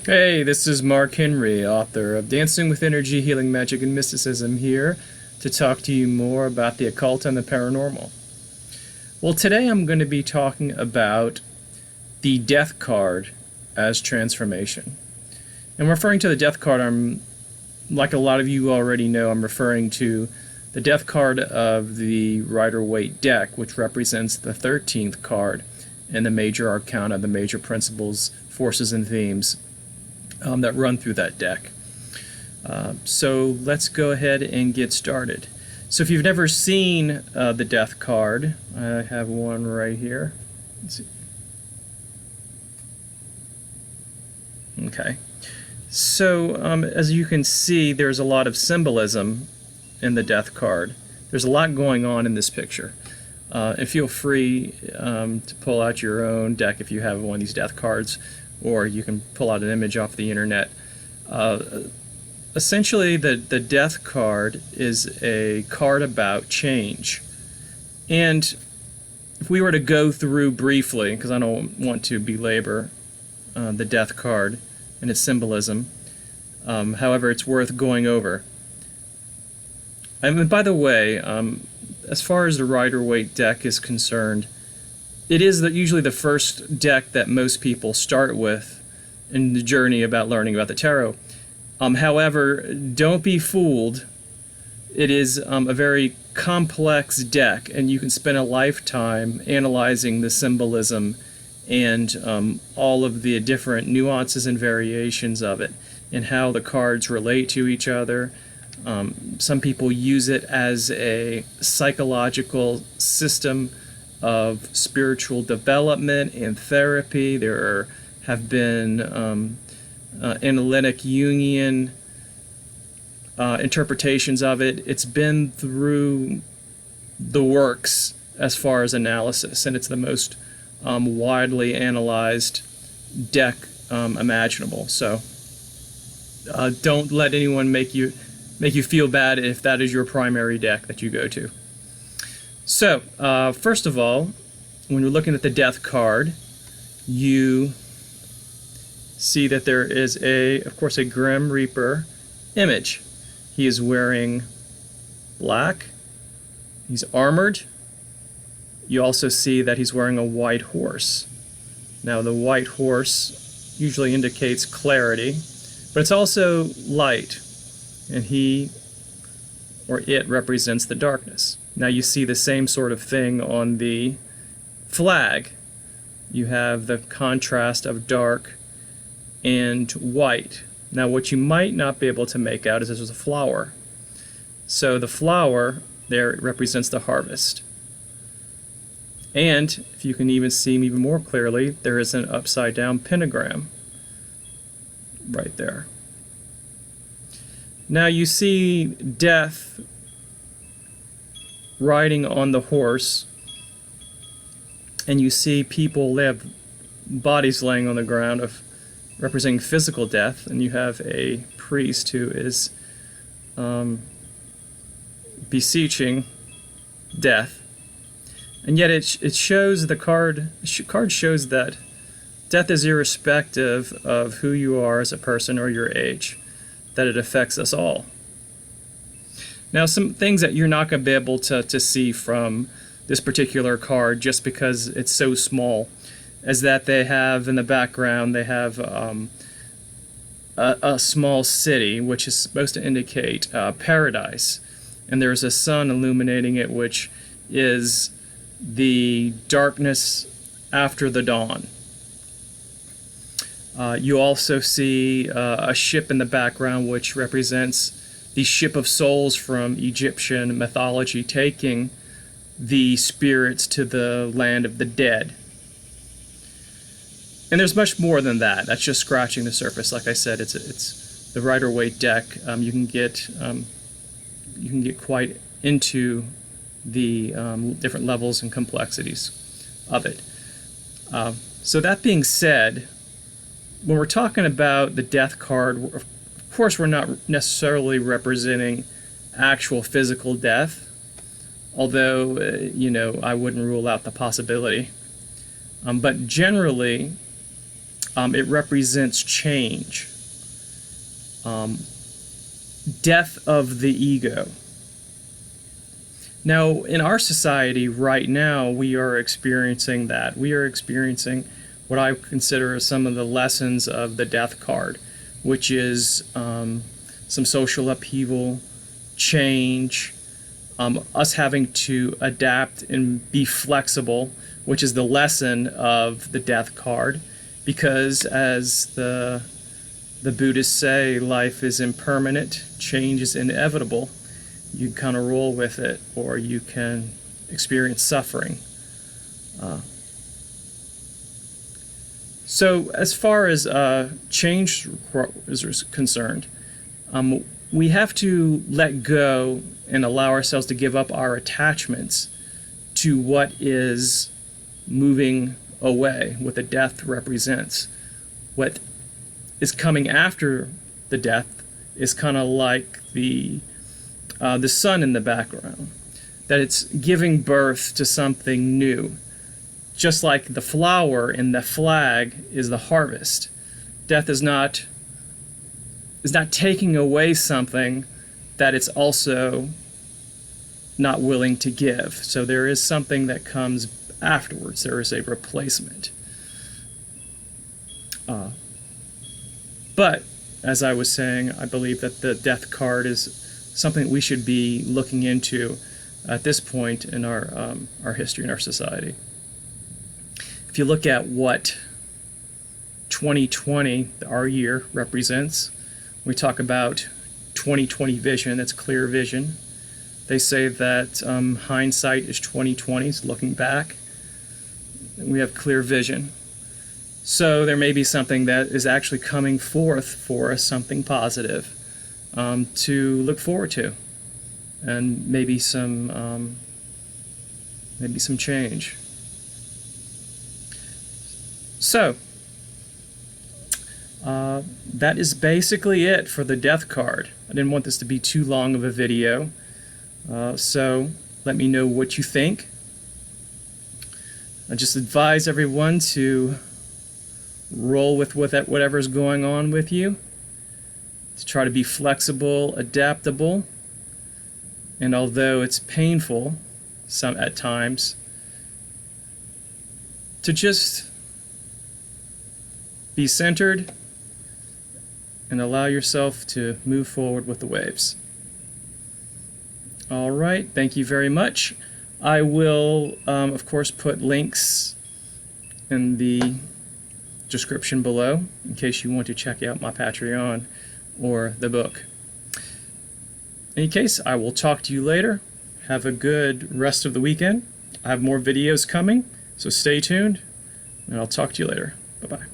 Hey, this is Mark Henry, author of Dancing with Energy, Healing Magic, and Mysticism, here to talk to you more about the occult and the paranormal. Well, today I'm going to be talking about the death card as transformation. And referring to the death card, like a lot of you already know, I'm referring to the death card of the Rider-Waite deck, which represents the 13th card in the major arcana, the major principles, forces, and themes that run through that deck. So let's go ahead and get started. So if you've never seen the death card, I have one right here. Let's see. Okay. So as you can see, there's a lot of symbolism in the death card. There's a lot going on in this picture. And feel free to pull out your own deck if you have one of these death cards, or you can pull out an image off the internet. Essentially, the death card is a card about change. And if we were to go through briefly, because I don't want to belabor the death card and its symbolism, however, it's worth going over. And by the way, as far as the Rider-Waite deck is concerned, it is usually the first deck that most people start with in the journey about learning about the tarot. However, don't be fooled. It is a very complex deck, and you can spend a lifetime analyzing the symbolism and all of the different nuances and variations of it, and how the cards relate to each other. Some people use it as a psychological system of spiritual development and therapy. There have been analytic Jungian interpretations of it. It's been through the works as far as analysis, and it's the most widely analyzed deck imaginable. So don't let anyone make you feel bad if that is your primary deck that you go to. So, first of all, when you're looking at the death card, you see that there is of course, a Grim Reaper image. He is wearing black. He's armored. You also see that he's wearing a white horse. Now, the white horse usually indicates clarity, but it's also light, and he or it represents the darkness. Now you see the same sort of thing on the flag. You have the contrast of dark and white. Now what you might not be able to make out is this is a flower. So the flower there represents the harvest. And if you can even see even more clearly, there is an upside down pentagram right there. Now you see death riding on the horse, and you see people, they have bodies laying on the ground of representing physical death, and you have a priest who is beseeching death. And yet it shows, the card shows that death is irrespective of who you are as a person or your age, that it affects us all. Now, some things that you're not going to be able to see from this particular card, just because it's so small, is that they have in the background, they have a small city, which is supposed to indicate paradise. And there's a sun illuminating it, which is the darkness after the dawn. You also see a ship in the background, which represents the ship of souls from Egyptian mythology, taking the spirits to the land of the dead. And there's much more than that. That's just scratching the surface. Like I said, it's the Rider-Waite deck. You can get quite into the different levels and complexities of it. So that being said, when we're talking about the death card, of course we're not necessarily representing actual physical death, although I wouldn't rule out the possibility. But generally, It represents change, death of the ego. Now, in our society right now, we are experiencing that. We are experiencing what I consider some of the lessons of the death card, which is some social upheaval, change, us having to adapt and be flexible, which is the lesson of the death card, because as the Buddhists say, life is impermanent, change is inevitable. You kind of roll with it, or you can experience suffering. So as far as change is concerned, we have to let go and allow ourselves to give up our attachments to what is moving away, what the death represents. What is coming after the death is kind of like the sun in the background, that it's giving birth to something new. Just like the flower in the flag is the harvest. Death is not taking away something that it's also not willing to give. So there is something that comes afterwards. There is a replacement. But, as I was saying, I believe that the death card is something we should be looking into at this point in our history and our society. If you look at what 2020, our year, represents, we talk about 2020 vision, that's clear vision. They say that hindsight is 2020, it's looking back. And we have clear vision. So there may be something that is actually coming forth for us, something positive to look forward to, and maybe some change. So that is basically it for the death card. I didn't want this to be too long of a video, so let me know what you think. I just advise everyone to roll with whatever's going on with you, to try to be flexible, adaptable, and although it's painful at times, to just be centered and allow yourself to move forward with the waves. All right, thank you very much. I will, of course, put links in the description below in case you want to check out my Patreon or the book. In any case, I will talk to you later. Have a good rest of the weekend. I have more videos coming, so stay tuned, and I'll talk to you later. Bye-bye.